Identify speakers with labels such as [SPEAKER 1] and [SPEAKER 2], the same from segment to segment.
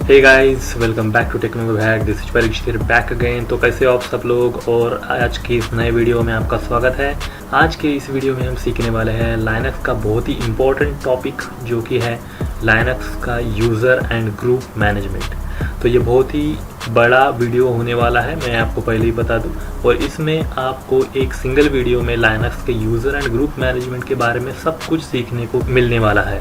[SPEAKER 1] Hey guys, welcome back to Techno Hack. This is Parikshit back again. तो कैसे हो आप सब लोग, और आज के इस नए वीडियो में आपका स्वागत है। आज के इस वीडियो में हम सीखने वाले हैं लाइनक्स का बहुत ही इम्पोर्टेंट टॉपिक, जो कि है लाइनक्स का यूज़र एंड ग्रुप मैनेजमेंट। तो ये बहुत ही बड़ा वीडियो होने वाला है, मैं आपको पहले ही बता दूं। और इसमें आपको एक सिंगल वीडियो में लाइनक्स के यूज़र एंड ग्रुप मैनेजमेंट के बारे में सब कुछ सीखने को मिलने वाला है।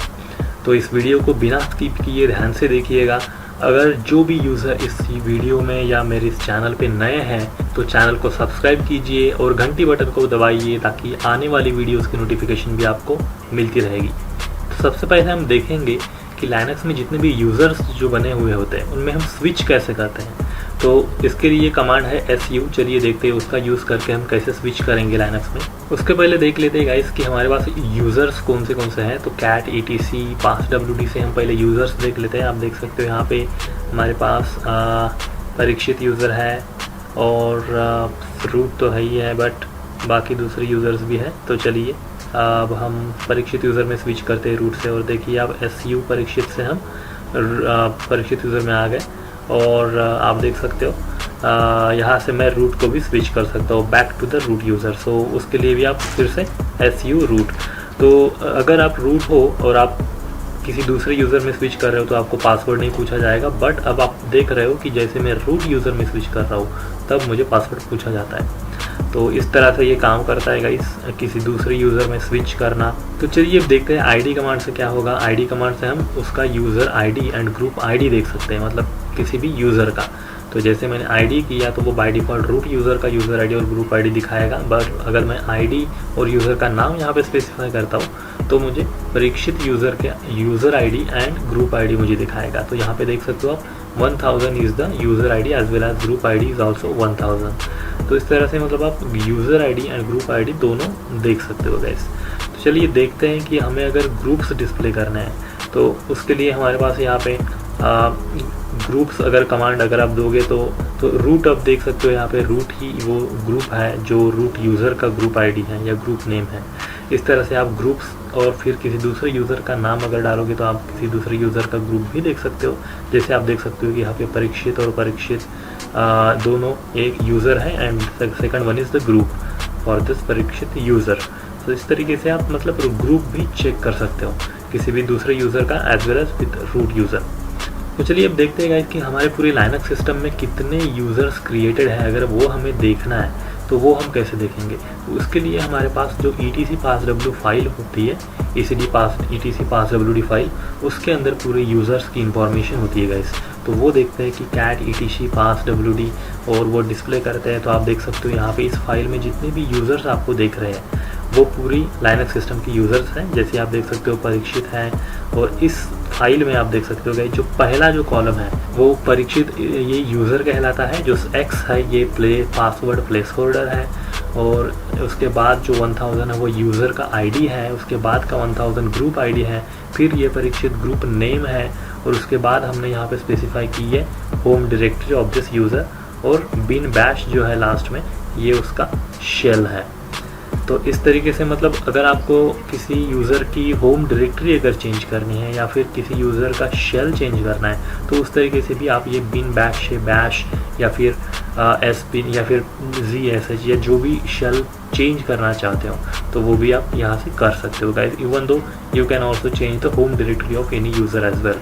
[SPEAKER 1] तो इस वीडियो को बिना स्किप किए ध्यान से देखिएगा। अगर जो भी यूज़र इस वीडियो में या मेरे इस चैनल पे नए हैं तो चैनल को सब्सक्राइब कीजिए और घंटी बटन को दबाइए, ताकि आने वाली वीडियोस की नोटिफिकेशन भी आपको मिलती रहेगी। तो सबसे पहले हम देखेंगे कि लाइनक्स में जितने भी यूज़र्स जो बने हुए होते हैं उनमें हम स्विच कैसे करते हैं। तो इसके लिए कमांड है su। चलिए देखते हैं उसका यूज़ करके हम कैसे स्विच करेंगे लाइनक्स में। उसके पहले देख लेते हैं गाइस कि हमारे पास यूज़र्स कौन से हैं। तो cat etc passwd से हम पहले यूज़र्स देख लेते हैं। आप देख सकते हो यहाँ पे हमारे पास परीक्षित यूज़र है और रूट तो है ही है, बट बाकी दूसरे यूज़र्स भी है। तो चलिए अब हम परीक्षित यूज़र में स्विच करते हैं रूट से। और देखिए अब su परीक्षित से हम परीक्षित यूज़र में आ गए। और आप देख सकते हो यहाँ से मैं रूट को भी स्विच कर सकता हूँ back to the root user. So उसके लिए भी आप फिर से su रूट। तो अगर आप रूट हो और आप किसी दूसरे यूज़र में स्विच कर रहे हो तो आपको पासवर्ड नहीं पूछा जाएगा। बट अब आप देख रहे हो कि जैसे मैं रूट यूज़र में स्विच कर रहा हूँ तब मुझे पासवर्ड पूछा जाता है। तो इस तरह से ये काम करता है गाइस, किसी दूसरे यूज़र में स्विच करना। तो चलिए अब देखते हैं id कमांड से क्या होगा। id कमांड से हम उसका user id and group id देख सकते हैं, मतलब किसी भी यूज़र का। तो जैसे मैंने id किया तो वो बाय डिफ़ॉल्ट रूट यूज़र का यूज़र id और ग्रुप id दिखाएगा। बट अगर मैं id और यूज़र का नाम यहाँ पे स्पेसिफाई करता हूँ तो मुझे परीक्षित यूज़र के user id and group id मुझे दिखाएगा। तो यहाँ पे देख सकते हो आप 1000 is the user id as well as group id is also 1000। तो इस तरह से मतलब आप user id and group id दोनों देख सकते हो गाइस। तो चलिए देखते हैं कि हमें अगर ग्रुप्स डिस्प्ले करना है तो उसके लिए हमारे पास यहाँ पे ग्रुप्स अगर कमांड अगर आप दोगे तो रूट आप देख सकते हो, यहाँ पे रूट ही वो ग्रुप है जो रूट यूज़र का ग्रुप id है या ग्रुप नेम है। इस तरह से आप ग्रुप्स और फिर किसी दूसरे यूज़र का नाम अगर डालोगे तो आप किसी दूसरे यूज़र का ग्रुप भी देख सकते हो। जैसे आप देख सकते हो कि यहाँ पे परीक्षित और परीक्षित दोनों एक यूज़र है and second one is the group for this Parikshit user. तो इस तरीके से आप मतलब ग्रुप भी चेक कर सकते हो किसी भी दूसरे यूज़र का as well as with root user. तो चलिए अब देखते हैं गाइस कि हमारे पूरे लाइनक्स सिस्टम में कितने यूज़र्स क्रिएटेड है। अगर वो हमें देखना है तो वो हम कैसे देखेंगे। तो उसके लिए हमारे पास जो etc passwd फाइल होती है, etc passwd फाइल, उसके अंदर पूरे यूज़र्स की इंफॉर्मेशन होती है गाइस। तो वो देखते हैं कि cat etc passwd और वो डिस्प्ले करते हैं। तो आप देख सकते हो यहाँ पे इस फाइल में जितने भी यूज़र्स आपको देख रहे हैं वो पूरी लाइनक्स सिस्टम की यूज़र्स हैं। जैसे आप देख सकते हो परीक्षित हैं, और इस फाइल में आप देख सकते हो गाइस जो पहला जो कॉलम है वो परीक्षित ये यूज़र कहलाता है। जो x है ये पासवर्ड प्लेस होल्डर है, और उसके बाद जो 1000 है वो यूज़र का id है, उसके बाद का 1000 ग्रुप id है, फिर ये परीक्षित ग्रुप नेम है, और उसके बाद हमने यहाँ पे स्पेसिफाई की है home directory of this user, और बिन बैश जो है लास्ट में ये उसका शेल है। तो इस तरीके से मतलब अगर आपको किसी यूज़र की होम डायरेक्टरी अगर चेंज करनी है या फिर किसी यूज़र का शेल चेंज करना है तो उस तरीके से भी आप ये बिन बैश या फिर एस बिन या फिर zsh या जो भी शेल चेंज करना चाहते हो तो वो भी आप यहाँ से कर सकते हो guys. Even though you can also change the home directory of any user as well.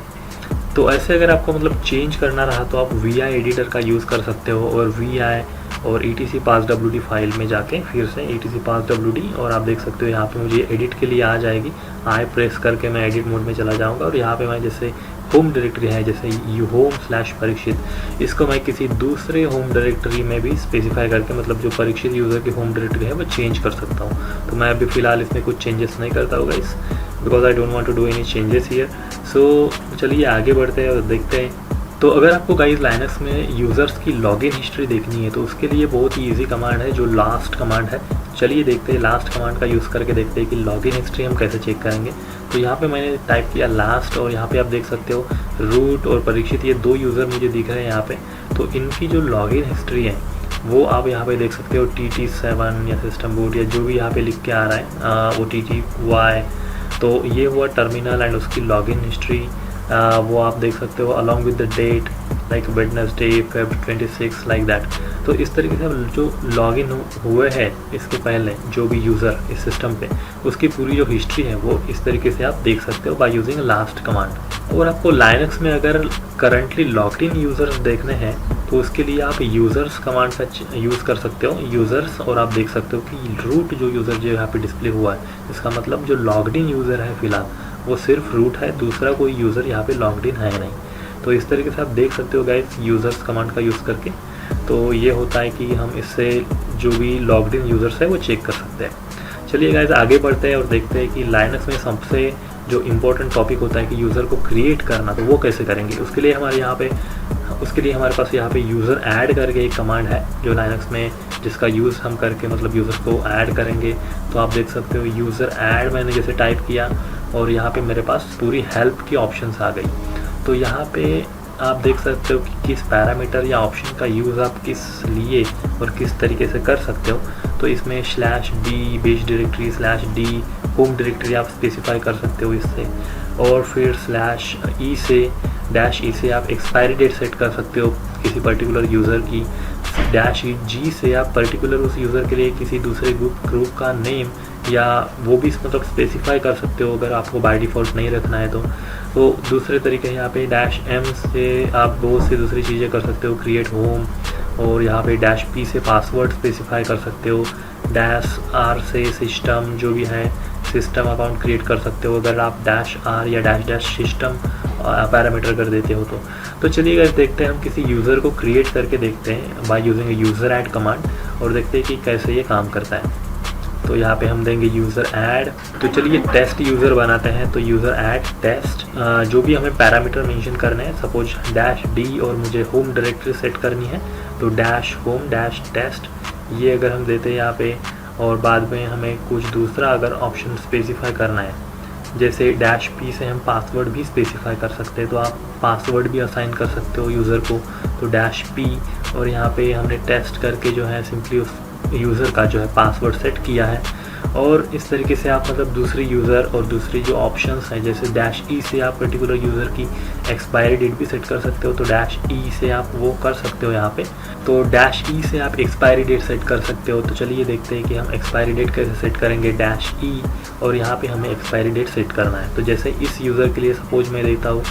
[SPEAKER 1] तो ऐसे अगर आपको मतलब चेंज करना रहा तो आप vi एडिटर का यूज़ कर सकते हो, और vi और etc passwd फाइल में जाके फिर से etc passwd, और आप देख सकते हो यहाँ पे मुझे एडिट के लिए आ जाएगी। आई प्रेस करके मैं एडिट मोड में चला जाऊँगा, और यहाँ पे मैं जैसे होम डायरेक्टरी है जैसे home/परीक्षित, इसको मैं किसी दूसरे होम डायरेक्टरी में भी स्पेसिफाई करके मतलब जो परीक्षित यूज़र की होम डायरेक्टरी है वो चेंज कर सकता हूँ। तो मैं अभी फ़िलहाल इसमें कुछ चेंजेस नहीं करता होगा इस, because I don't want to do any changes here. So चलिए आगे बढ़ते हैं और देखते हैं। तो अगर आपको गाइस लाइनक्स में यूज़र्स की लॉगिन हिस्ट्री देखनी है तो उसके लिए बहुत ही ईजी कमांड है जो लास्ट कमांड है। चलिए देखते हैं लास्ट कमांड का यूज़ करके देखते हैं कि लॉगिन हिस्ट्री हम कैसे चेक करेंगे। तो यहाँ पे मैंने टाइप किया लास्ट, और यहाँ पे आप देख सकते हो रूट और परीक्षित ये दो यूज़र मुझे दिख रहे हैं यहाँ पे। तो इनकी जो लॉगिन हिस्ट्री है वो आप यहाँ पे देख सकते हो TT7 या सिस्टम बूट या जो भी यहाँ पे लिख के आ रहा है OTTY। तो ये हुआ टर्मिनल एंड उसकी लॉगिन हिस्ट्री। वो आप देख सकते हो along with the date like Wednesday Feb 26 like that. तो इस तरीके से जो लॉगिन हुए हैं इसके पहले जो भी यूज़र इस सिस्टम पे, उसकी पूरी जो हिस्ट्री है वो इस तरीके से आप देख सकते हो बाय यूजिंग लास्ट कमांड। और आपको लाइनक्स में अगर करंटली लॉग्ड इन यूज़र्स देखने हैं तो उसके लिए आप यूज़र्स कमांड का यूज़ कर सकते हो, यूज़र्स, और आप देख सकते हो कि रूट जो यूज़र जो यहाँ पे डिस्प्ले हुआ है, इसका मतलब जो लॉग्ड इन यूज़र है फिलहाल वो सिर्फ रूट है, दूसरा कोई यूज़र यहाँ पे लॉग्ड इन है नहीं। तो इस तरीके से आप देख सकते हो गाइस यूज़र्स कमांड का यूज़ करके। तो ये होता है कि हम इससे जो भी लॉग्ड इन यूज़र्स है वो चेक कर सकते हैं। चलिए गाइस आगे बढ़ते हैं और देखते हैं कि लाइनक्स में सबसे जो इम्पोर्टेंट टॉपिक होता है कि यूज़र को क्रिएट करना, तो वो कैसे करेंगे। उसके लिए हमारे पास यहाँ पे यूज़र ऐड करके एक कमांड है जो लाइनक्स में, जिसका यूज़ हम करके मतलब यूज़र को ऐड करेंगे। तो आप देख सकते हो यूज़र ऐड मैंने जैसे टाइप किया और यहाँ पे मेरे पास पूरी हेल्प की ऑप्शंस आ गई। तो यहाँ पे आप देख सकते हो कि किस पैरामीटर या ऑप्शन का यूज़ आप किस लिए और किस तरीके से कर सकते हो। तो इसमें /d base directory /d home directory आप स्पेसिफाई कर सकते हो इससे, और फिर -e से आप एक्सपायरी डेट सेट कर सकते हो किसी पर्टिकुलर यूज़र की, -g से आप पर्टिकुलर उस यूज़र के लिए किसी दूसरे ग्रुप का नेम या वो भी मतलब स्पेसिफाई कर सकते हो अगर आपको बाय डिफ़ॉल्ट नहीं रखना है तो दूसरे तरीके यहाँ पे -m से आप बहुत सी दूसरी चीज़ें कर सकते हो, क्रिएट होम, और यहाँ पे -p से पासवर्ड स्पेसिफाई कर सकते हो, -r से सिस्टम जो भी है सिस्टम अकाउंट क्रिएट कर सकते हो अगर आप -r या -सिस्टम पैरामीटर कर देते हो तो चलिए गाइस देखते हैं हम किसी यूज़र को क्रिएट करके देखते हैं by using user add command, और देखते हैं कि कैसे ये काम करता है। तो यहाँ पे हम देंगे यूज़र ऐड। तो चलिए टेस्ट यूज़र बनाते हैं। तो यूज़र ऐड टेस्ट, जो भी हमें पैरामीटर मेंशन करने हैं, सपोज -d और मुझे होम डायरेक्टरी सेट करनी है तो -home -test ये अगर हम देते हैं यहाँ पे, और बाद में हमें कुछ दूसरा अगर ऑप्शन स्पेसिफाई करना है जैसे -p से हम पासवर्ड भी स्पेसिफाई कर सकते हैं, तो आप पासवर्ड भी असाइन कर सकते हो यूज़र को। तो -p और यहाँ पे हमने टेस्ट करके जो है सिंपली उस यूज़र का जो है पासवर्ड सेट किया है। और इस तरीके से आप मतलब दूसरी यूज़र और दूसरी जो ऑप्शंस हैं जैसे -e से आप पर्टिकुलर यूज़र की एक्सपायरी डेट भी सेट कर सकते हो, तो -e से आप वो कर सकते हो यहाँ पे। तो -e से आप एक्सपायरी डेट सेट कर सकते हो। तो चलिए देखते हैं कि हम एक्सपायरी डेट कैसे सेट करेंगे, -e और यहाँ पे हमें एक्सपायरी डेट सेट करना है। तो जैसे इस यूज़र के लिए सपोज मैं देता हूँ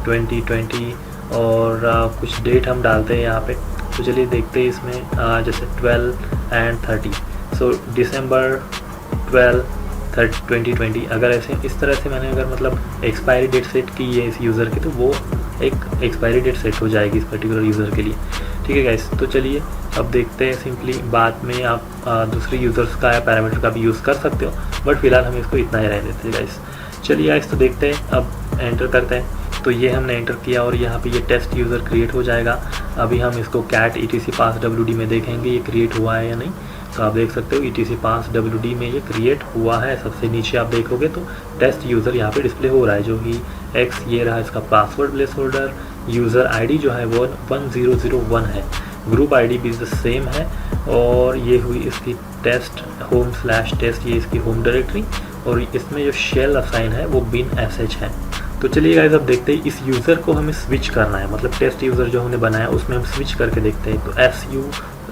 [SPEAKER 1] 2020 और कुछ डेट हम डालते हैं यहाँ पे। तो चलिए देखते हैं इसमें जैसे 12 and 30, सो December 12, 2020 अगर ऐसे इस तरह से मैंने अगर मतलब एक्सपायरी डेट सेट की है इस यूज़र की, तो वो एक एक्सपायरी डेट सेट हो जाएगी इस पर्टिकुलर यूज़र के लिए। ठीक है गाइस, तो चलिए अब देखते हैं। सिंपली बाद में आप दूसरी यूज़र्स का या पैरामीटर का भी यूज़ कर सकते हो, बट फिलहाल हम इसको इतना ही रहने देते हैं गाइस। चलिए गाइस तो देखते हैं, अब एंटर करते हैं। तो ये हमने एंटर किया और यहाँ पे ये टेस्ट यूज़र क्रिएट हो जाएगा। अभी हम इसको cat etc passwd में देखेंगे ये क्रिएट हुआ है या नहीं। तो आप देख सकते हो etc passwd में ये क्रिएट हुआ है। सबसे नीचे आप देखोगे तो टेस्ट यूज़र यहाँ पे डिस्प्ले हो रहा है, जो कि x ये रहा इसका password place holder, user ID जो है वो 1001 है, ग्रुप ID भी द सेम है, और ये हुई इसकी टेस्ट होम /test ये इसकी होम डायरेक्टरी, और इसमें जो शेल असाइन है वो bin_sh है। तो चलिए गाइस अब देखते हैं इस यूज़र को हमें स्विच करना है, मतलब टेस्ट यूज़र जो हमने बनाया उसमें हम स्विच करके देखते हैं। तो su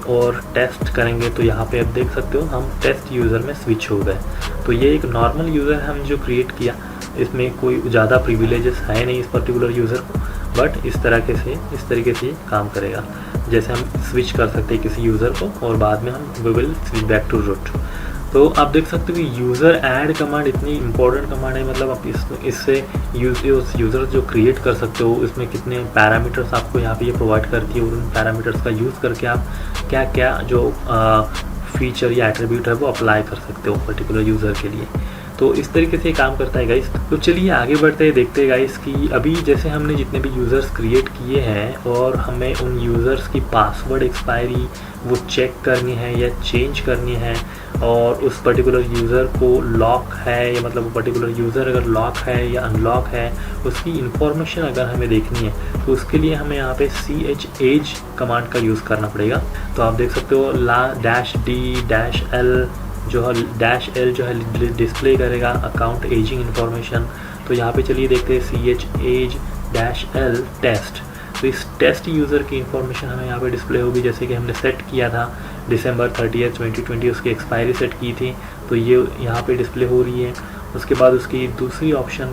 [SPEAKER 1] और टेस्ट करेंगे तो यहाँ पे आप देख सकते हो हम टेस्ट यूज़र में स्विच हो गए। तो ये एक नॉर्मल यूज़र है हम जो क्रिएट किया, इसमें कोई ज़्यादा प्रिविलेजेस है नहीं इस पर्टिकुलर यूज़र को, बट इस तरीके से ये काम करेगा। जैसे हम स्विच कर सकते हैं किसी यूज़र को और बाद में हम we will switch back to root. तो आप देख सकते हो कि यूज़र ऐड कमांड इतनी इंपॉर्टेंट कमांड है, मतलब आप इससे यूज़र जो क्रिएट कर सकते हो इसमें कितने पैरामीटर्स आपको यहाँ पे ये प्रोवाइड करती है, और उन पैरामीटर्स का यूज़ करके आप क्या क्या जो फीचर या एट्रीब्यूट है वो अप्लाई कर सकते हो पर्टिकुलर यूज़र के लिए। तो इस तरीके से काम करता है गाइस। तो चलिए आगे बढ़ते हैं, देखते हैं गाइस कि अभी जैसे हमने जितने भी यूज़र्स क्रिएट किए हैं और हमें उन यूज़र्स की पासवर्ड एक्सपायरी वो चेक करनी है या चेंज करनी है, और उस पर्टिकुलर यूज़र को लॉक है या मतलब वो पर्टिकुलर यूज़र अगर लॉक है या अनलॉक है उसकी इंफॉर्मेशन अगर हमें देखनी है, तो उसके लिए हमें यहाँ पे chage कमांड का यूज़ करना पड़ेगा। तो आप देख सकते हो -d -l जो है -l जो है डिस्प्ले करेगा अकाउंट एजिंग इन्फॉर्मेशन, तो यहाँ पे चलिए देखते हैं ch-age-l टेस्ट। तो इस टेस्ट यूज़र की इंफॉर्मेशन हमें यहाँ पे डिस्प्ले होगी, जैसे कि हमने सेट किया था दिसंबर 30, 2020 उसकी एक्सपायरी सेट की थी, तो ये यहाँ पे डिस्प्ले हो रही है। उसके बाद उसकी दूसरी ऑप्शन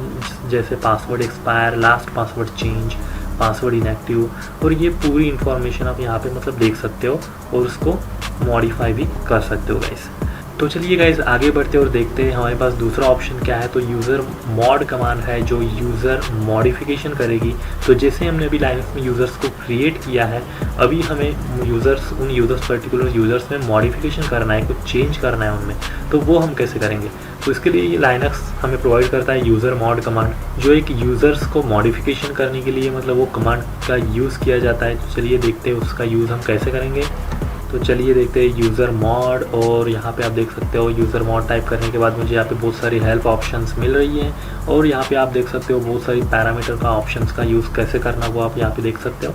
[SPEAKER 1] जैसे password expire, last password change, password inactive, और ये पूरी इंफॉर्मेशन आप यहाँ पे मतलब देख सकते हो और उसको मॉडिफाई भी कर सकते हो गाइस। तो चलिए गाइस आगे बढ़ते हैं और देखते हैं हमारे पास दूसरा ऑप्शन क्या है। तो यूज़र मॉड कमांड है जो यूज़र मॉडिफिकेशन करेगी। तो जैसे हमने अभी लाइनक्स में यूज़र्स को क्रिएट किया है, अभी हमें उन यूज़र्स पर्टिकुलर यूज़र्स में मॉडिफिकेशन करना है, कुछ चेंज करना है उनमें, तो वो हम कैसे करेंगे। तो इसके लिए ये लाइनक्स हमें प्रोवाइड करता है यूज़र मॉड कमांड, जो एक यूज़र्स को मॉडिफिकेशन करने के लिए मतलब वो कमांड का यूज़ किया जाता है। तो चलिए देखते हैं उसका यूज़ हम कैसे करेंगे। तो चलिए देखते हैं यूज़र मॉड, और यहाँ पे आप देख सकते हो यूज़र मॉड टाइप करने के बाद मुझे यहाँ पे बहुत सारी हेल्प ऑप्शंस मिल रही हैं, और यहाँ पे आप देख सकते हो बहुत सारी पैरामीटर का ऑप्शंस का यूज़ कैसे करना वो आप यहाँ पे देख सकते हो।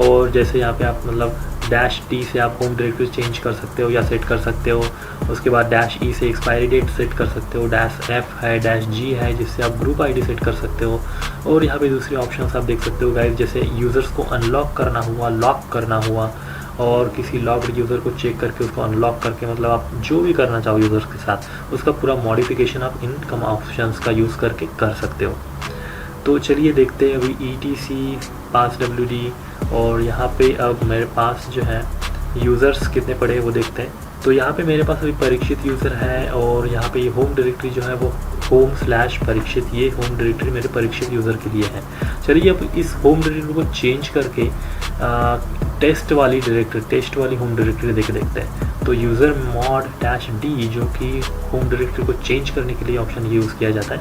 [SPEAKER 1] और जैसे यहाँ पे आप मतलब -t से आप होम डायरेक्टरी चेंज कर सकते हो या सेट कर सकते हो। उसके बाद -e से एक्सपायरी डेट सेट कर सकते हो, -f है, -g है जिससे आप ग्रुप ID सेट कर सकते हो। और यहाँ पे दूसरी ऑप्शंस आप देख सकते हो गाइस, जैसे यूज़र्स को अनलॉक करना हुआ, लॉक करना हुआ, और किसी लॉक्ड यूज़र को चेक करके उसको अनलॉक करके मतलब आप जो भी करना चाहो यूज़र्स के साथ उसका पूरा मॉडिफिकेशन आप इन कम ऑप्शंस का यूज़ करके कर सकते हो। तो चलिए देखते हैं अभी etc passwd, और यहाँ पे अब मेरे पास जो है यूज़र्स कितने पड़े वो देखते हैं। तो यहाँ पे मेरे पास अभी परीक्षित यूज़र है, और यहाँ पे ये होम डायरेक्टरी जो है वो home/परीक्षित, ये होम डायरेक्टरी मेरे परीक्षित यूज़र के लिए है। चलिए अब इस होम डायरेक्टरी को चेंज करके टेस्ट वाली होम डायरेक्टरी देखते हैं। तो यूज़र मॉड -d जो कि होम डायरेक्टरी को चेंज करने के लिए ऑप्शन यूज़ किया जाता है।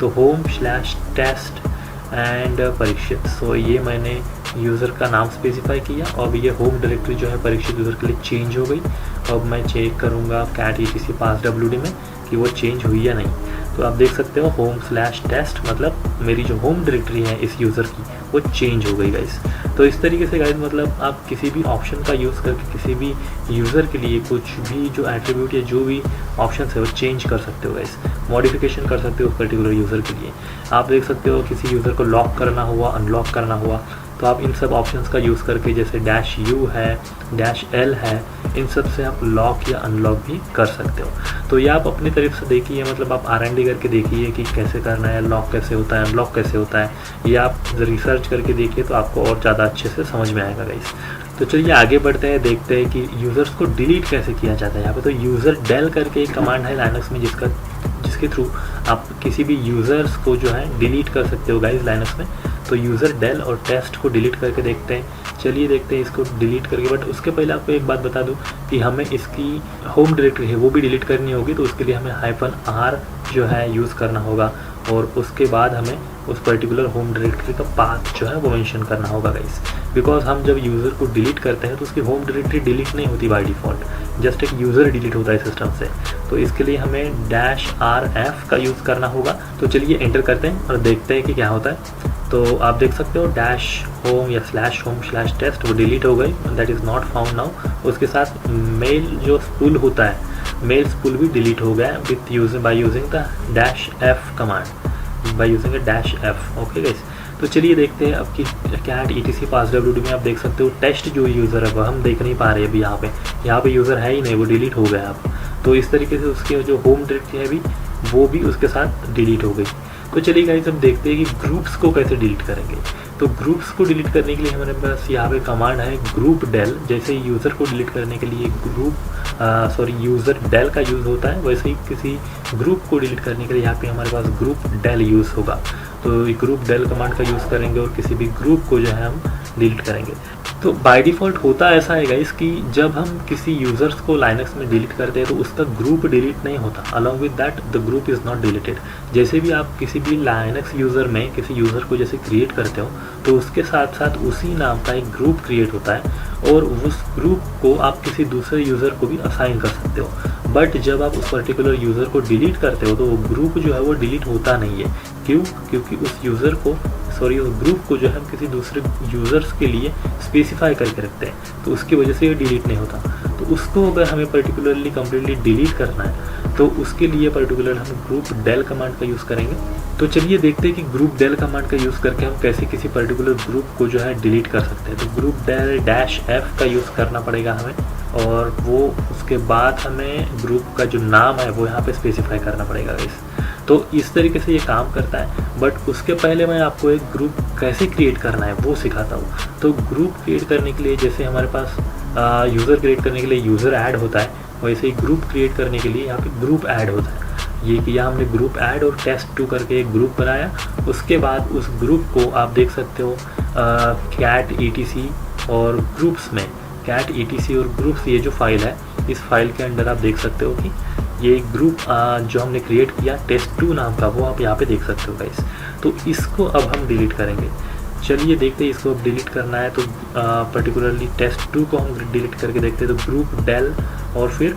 [SPEAKER 1] तो home/test एंड परीक्षित, सो ये मैंने यूज़र का नाम स्पेसिफाई किया, और अब ये होम डायरेक्टरी जो है परीक्षित यूज़र के लिए चेंज हो गई। अब मैं चेक करूँगा cat etc passwd में कि वो चेंज हुई या नहीं। तो आप देख सकते हो home/test मतलब मेरी जो होम डायरेक्टरी है इस यूज़र की वो चेंज हो गई गाइस। तो इस तरीके से गाइस मतलब आप किसी भी ऑप्शन का यूज़ करके किसी भी यूज़र के लिए कुछ भी जो एट्रीब्यूट या जो भी ऑप्शन है वो चेंज कर सकते हो गाइस, मॉडिफिकेशन कर सकते हो उस पर्टिकुलर यूज़र के लिए। आप देख सकते हो किसी यूज़र को लॉक करना हुआ, अनलॉक करना हुआ, तो आप इन सब ऑप्शंस का यूज़ करके जैसे -u है, -l है, इन सब से आप लॉक या अनलॉक भी कर सकते हो। तो ये आप अपनी तरफ से देखिए, मतलब आप R&D करके देखिए कि कैसे करना है, लॉक कैसे होता है, अनलॉक कैसे होता है, ये आप रिसर्च करके देखिए तो आपको और ज़्यादा अच्छे से समझ में आएगा गाइस। तो चलिए आगे बढ़ते हैं, देखते हैं कि यूज़र्स को डिलीट कैसे किया जाता है। यहाँ पे तो यूज़र डेल करके एक कमांड है लाइनक्स में जिसके थ्रू आप किसी भी यूज़र्स को जो है डिलीट कर सकते हो गाइस लाइनक्स में। तो यूज़र डेल और टेस्ट को डिलीट करके देखते हैं। चलिए देखते हैं इसको डिलीट करके, बट उसके पहले आपको एक बात बता दूं कि हमें इसकी होम डायरेक्टरी है वो भी डिलीट करनी होगी, तो उसके लिए हमें -r जो है यूज़ करना होगा, और उसके बाद हमें उस पर्टिकुलर होम डायरेक्टरी का पाथ जो है वो मेंशन करना होगा गाइस। बिकॉज हम जब यूज़र को डिलीट करते हैं तो उसकी होम डायरेक्टरी डिलीट नहीं होती बाय डिफ़ॉल्ट, जस्ट एक यूज़र डिलीट होता है सिस्टम से। तो इसके लिए हमें -rf का यूज़ करना होगा। तो चलिए एंटर करते हैं और देखते हैं कि क्या होता है। तो आप देख सकते हो -home या /home/test वो डिलीट हो गई, that is not found now. उसके साथ मेल जो स्पूल होता है, मेल स्पूल भी डिलीट हो गया with by using the -f command, by using -f। Okay guys, तो चलिए देखते हैं अब कि cat etc passwd में आप देख सकते हो टेस्ट जो यूज़र है वो हम देख नहीं पा रहे अभी। यहाँ पे यूज़र है ही नहीं, वो डिलीट हो गया अब। तो इस तरीके से उसके जो होम डायरेक्टरी है अभी वो भी उसके साथ डिलीट हो गई। तो चलिए गाइस अब देखते हैं कि ग्रुप्स को कैसे डिलीट करेंगे। तो ग्रुप्स को डिलीट करने के लिए हमारे पास यहाँ पे कमांड है ग्रुप डेल। जैसे यूज़र को डिलीट करने के लिए यूज़र डेल का यूज़ होता है, वैसे ही किसी ग्रुप को डिलीट करने के लिए यहाँ पे हमारे पास ग्रुप डेल यूज़ होगा। तो ग्रुप डेल कमांड का यूज़ करेंगे और किसी भी ग्रुप को जो है हम डिलीट करेंगे। तो बाय डिफ़ॉल्ट होता ऐसा है गाइस कि जब हम किसी यूज़र्स को लाइनक्स में डिलीट करते हैं तो उसका ग्रुप डिलीट नहीं होता, along with that the group is not deleted. जैसे भी आप किसी भी लाइनक्स यूज़र में किसी यूज़र को जैसे क्रिएट करते हो तो उसके साथ साथ उसी नाम का एक ग्रुप क्रिएट होता है, और उस ग्रुप को आप किसी दूसरे यूज़र को भी असाइन कर सकते हो। बट जब आप उस पर्टिकुलर यूज़र को डिलीट करते हो तो वो ग्रुप जो है वो डिलीट होता नहीं है। क्यों? क्योंकि उस ग्रुप को जो है हम किसी दूसरे यूज़र्स के लिए स्पेसिफाई करके रखते हैं, तो उसकी वजह से ये डिलीट नहीं होता। तो उसको अगर हमें पर्टिकुलरली कम्प्लीटली डिलीट करना है तो उसके लिए पर्टिकुलर हम ग्रुप डेल कमांड का यूज़ करेंगे। तो चलिए देखते हैं कि ग्रुप डेल कमांड का यूज़ करके हम कैसे किसी पर्टिकुलर ग्रुप को जो है डिलीट कर सकते हैं। तो ग्रुप डेल -F का यूज़ करना पड़ेगा हमें, और वो उसके बाद हमें ग्रुप का जो नाम है वो यहाँ पे स्पेसिफाई करना पड़ेगा गाइस। तो इस तरीके से ये काम करता है। बट उसके पहले मैं आपको एक ग्रुप कैसे क्रिएट करना है वो सिखाता हूँ। तो ग्रुप क्रिएट करने के लिए जैसे हमारे पास यूज़र क्रिएट करने के लिए यूज़र ऐड होता है, वैसे ही ग्रुप क्रिएट करने के लिए यहाँ पे ग्रुप ऐड होता है। ये किया हमने ग्रुप ऐड और test2 करके एक ग्रुप बनाया। उसके बाद उस ग्रुप को आप देख सकते हो cat etc और ग्रुप्स में cat etc और ग्रुप्स, ये जो फाइल है इस फाइल के अंदर आप देख सकते हो कि ये ग्रुप जो हमने क्रिएट किया test2 नाम का, वो आप यहाँ पे देख सकते हो गाइस। तो इसको अब हम डिलीट करेंगे। चलिए देखते हैं इसको अब डिलीट करना है तो पर्टिकुलरली test2 को हम डिलीट करके देखते हैं। तो ग्रुप डेल और फिर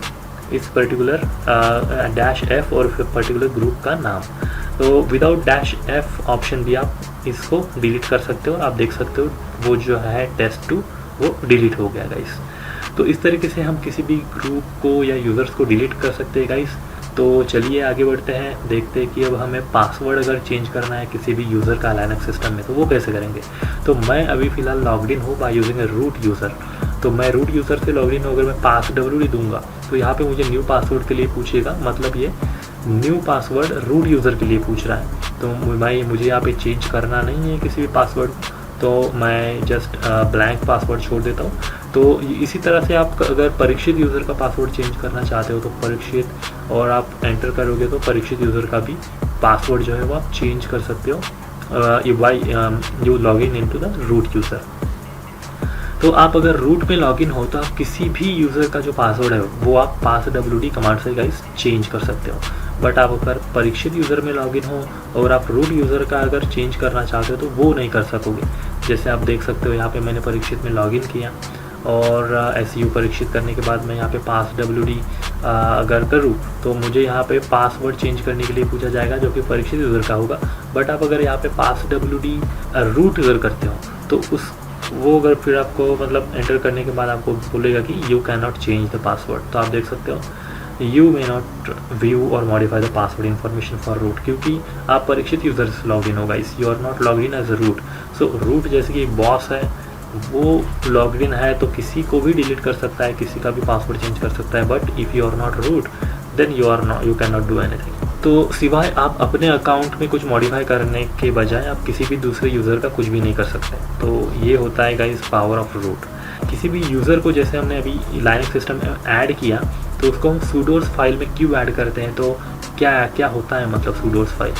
[SPEAKER 1] इस पर्टिकुलर -F और फिर पर्टिकुलर ग्रुप का नाम। तो विदाउट -F ऑप्शन भी आप इसको डिलीट कर सकते हो और आप देख सकते हो वो जो है test2 वो डिलीट हो गया गाइस। तो इस तरीके से हम किसी भी ग्रुप को या यूज़र्स को डिलीट कर सकते हैं गाइस। तो चलिए आगे बढ़ते हैं, देखते हैं कि अब हमें पासवर्ड अगर चेंज करना है किसी भी यूज़र का लाइनक्स सिस्टम में तो वो कैसे करेंगे। तो मैं अभी फ़िलहाल लॉग्ड इन हूँ by using a root user. तो मैं रूट यूज़र से लॉगिन हूँ, अगर मैं passwd दूंगा तो यहाँ पे मुझे न्यू पासवर्ड के लिए पूछेगा, मतलब ये न्यू पासवर्ड रूट यूज़र के लिए पूछ रहा है। तो मुझे यहाँ पे चेंज करना नहीं है किसी भी पासवर्ड, तो मैं जस्ट ब्लैंक पासवर्ड छोड़ देता हूँ। तो इसी तरह से आप अगर परीक्षित यूज़र का पासवर्ड चेंज करना चाहते हो तो परीक्षित और आप एंटर करोगे तो परीक्षित यूज़र का भी पासवर्ड जो है वो आप चेंज कर सकते हो by you login into the root user. तो आप अगर रूट में लॉगिन हो तो आप किसी भी यूज़र का जो पासवर्ड है वो आप passwd कमांड से गाइस चेंज कर सकते हो। बट आप अगर परीक्षित यूज़र में लॉगिन हो और आप रूट यूज़र का अगर चेंज करना चाहते हो तो वो नहीं कर सकोगे। जैसे आप देख सकते हो यहाँ पे मैंने परीक्षित में लॉगिन किया और SU परीक्षित करने के बाद मैं यहाँ पे passwd अगर करूँ तो मुझे यहाँ पे पासवर्ड चेंज करने के लिए पूछा जाएगा जो कि परीक्षित यूज़र का होगा। बट आप अगर यहाँ पे passwd रूट यूज़र करते हो तो वो अगर फिर आपको मतलब एंटर करने के बाद आपको बोलेगा कि you can not change the password. तो आप देख सकते हो यू मे नॉट व्यू और modify the password information for root, क्योंकि आप परीक्षित यूज़र से लॉग इन होगा, इस you are not log in as a root. So root जैसे कि बॉस है वो लॉग इन है तो किसी को भी डिलीट कर सकता है, किसी का भी पासवर्ड चेंज कर सकता है। But if you are not root then you can not do anything. तो सिवाय आप अपने अकाउंट में कुछ मॉडिफाई करने के बजाय आप किसी भी दूसरे यूज़र का कुछ भी नहीं कर सकते। तो ये होता है गाइस पावर ऑफ रूट। किसी भी यूज़र को जैसे हमने अभी लाइनक्स सिस्टम में ऐड किया तो उसको हम sudoers फाइल में क्यों ऐड करते हैं, तो क्या होता है मतलब sudoers फाइल।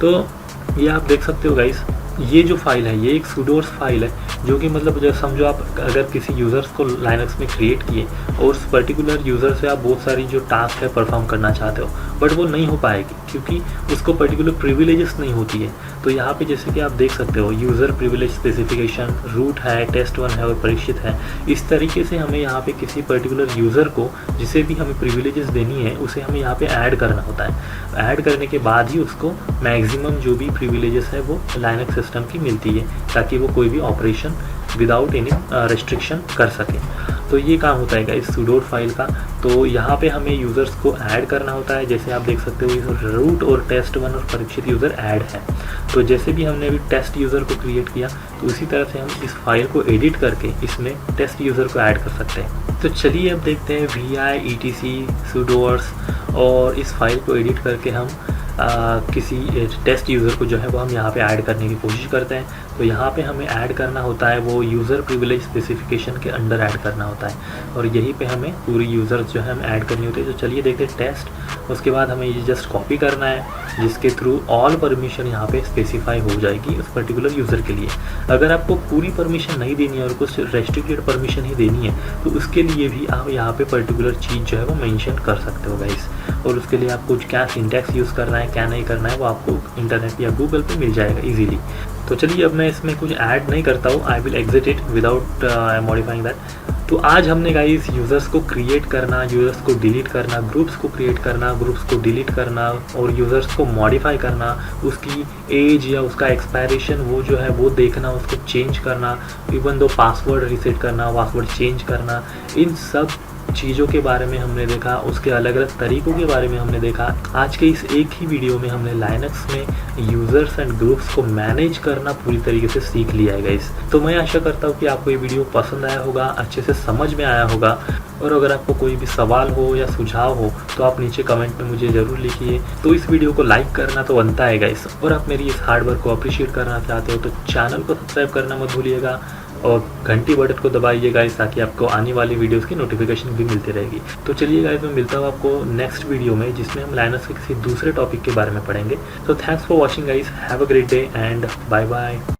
[SPEAKER 1] तो ये आप देख सकते हो गाइस, ये जो फाइल है ये एक sudoers फाइल है जो कि मतलब जैसे समझो आप अगर किसी यूज़र्स को लाइनक्स में क्रिएट किए और उस पर्टिकुलर यूज़र से आप बहुत सारी जो टास्क है परफॉर्म करना चाहते हो बट वो नहीं हो पाएगी क्योंकि उसको पर्टिकुलर प्रिविलेजेस नहीं होती है। तो यहाँ पे जैसे कि आप देख सकते हो यूज़र प्रिविलेज स्पेसिफिकेशन रूट है, test1 है और परीक्षित है। इस तरीके से हमें यहाँ पे किसी पर्टिकुलर यूज़र को जिसे भी हमें प्रिविलेजेस देनी है उसे हमें यहाँ पे ऐड करना होता है। ऐड करने के बाद ही उसको मैक्सिमम जो भी प्रिविलेजेस है वो लाइनक्स सिस्टम की मिलती है ताकि वो कोई भी ऑपरेशन विदाउट एनी रेस्ट्रिक्शन कर सके। तो ये काम होता है गाइस sudoer फाइल का। तो यहाँ पे हमें यूज़र्स को ऐड करना होता है, जैसे आप देख सकते हो रूट और test1 और परीक्षित यूज़र ऐड है। तो जैसे भी हमने अभी टेस्ट यूज़र को क्रिएट किया तो उसी तरह से हम इस फाइल को एडिट करके इसमें टेस्ट यूज़र को ऐड कर सकते हैं। तो चलिए अब देखते हैं vi etc sudoers और इस फाइल को एडिट करके हम किसी टेस्ट यूज़र को जो है वो हम यहाँ पे ऐड करने की कोशिश करते हैं। तो यहाँ पे हमें ऐड करना होता है वो यूज़र प्रिविलेज स्पेसिफिकेशन के अंडर ऐड करना होता है और यहीं पे हमें पूरी यूज़र्स जो है हम ऐड करनी होती है। तो चलिए देखते हैं टेस्ट, उसके बाद हमें ये जस्ट कॉपी करना है जिसके थ्रू ऑल परमिशन यहाँ पे स्पेसिफाई हो जाएगी उस पर्टिकुलर यूज़र के लिए। अगर आपको पूरी परमिशन नहीं देनी है और कुछ रेस्ट्रिक्टेड परमिशन ही देनी है तो उसके लिए भी आप यहाँ पे पर्टिकुलर चीज़ जो है वो मेंशन कर सकते हो गाइस। और उसके लिए आपको क्या सिंटैक्स यूज़ करना है क्या नहीं करना है वो आपको इंटरनेट या गूगल पे मिल जाएगा इजीली। तो चलिए अब मैं इसमें कुछ ऐड नहीं करता हूँ, I will exit it without modifying that. तो आज हमने गाइस यूज़र्स को क्रिएट करना, यूज़र्स को डिलीट करना, ग्रुप्स को क्रिएट करना, ग्रुप्स को डिलीट करना और यूज़र्स को मॉडिफाई करना, उसकी एज या उसका एक्सपायरेशन वो जो है वो देखना, उसको चेंज करना, इवन दो पासवर्ड रीसेट करना, पासवर्ड चेंज करना, इन सब चीज़ों के बारे में हमने देखा, उसके अलग अलग तरीकों के बारे में हमने देखा। आज के इस एक ही वीडियो में हमने लाइनक्स में यूज़र्स एंड ग्रुप्स को मैनेज करना पूरी तरीके से सीख लिया है गाइस। तो मैं आशा करता हूँ कि आपको ये वीडियो पसंद आया होगा, अच्छे से समझ में आया होगा। और अगर आपको कोई भी सवाल हो या सुझाव हो तो आप नीचे कमेंट में मुझे ज़रूर लिखिए। तो इस वीडियो को लाइक करना तो बनता है गाइस, और आप मेरी इस हार्ड वर्क को अप्रिशिएट करना चाहते हो तो चैनल को सब्सक्राइब करना मत भूलिएगा और घंटी बटन को दबाइए गाइस, ताकि आपको आने वाली वीडियोस की नोटिफिकेशन भी मिलती रहेगी। तो चलिए गाइस, मैं मिलता हूँ आपको नेक्स्ट वीडियो में, जिसमें हम लाइनक्स के किसी दूसरे टॉपिक के बारे में पढ़ेंगे। तो thanks for watching guys, have a great day and bye bye.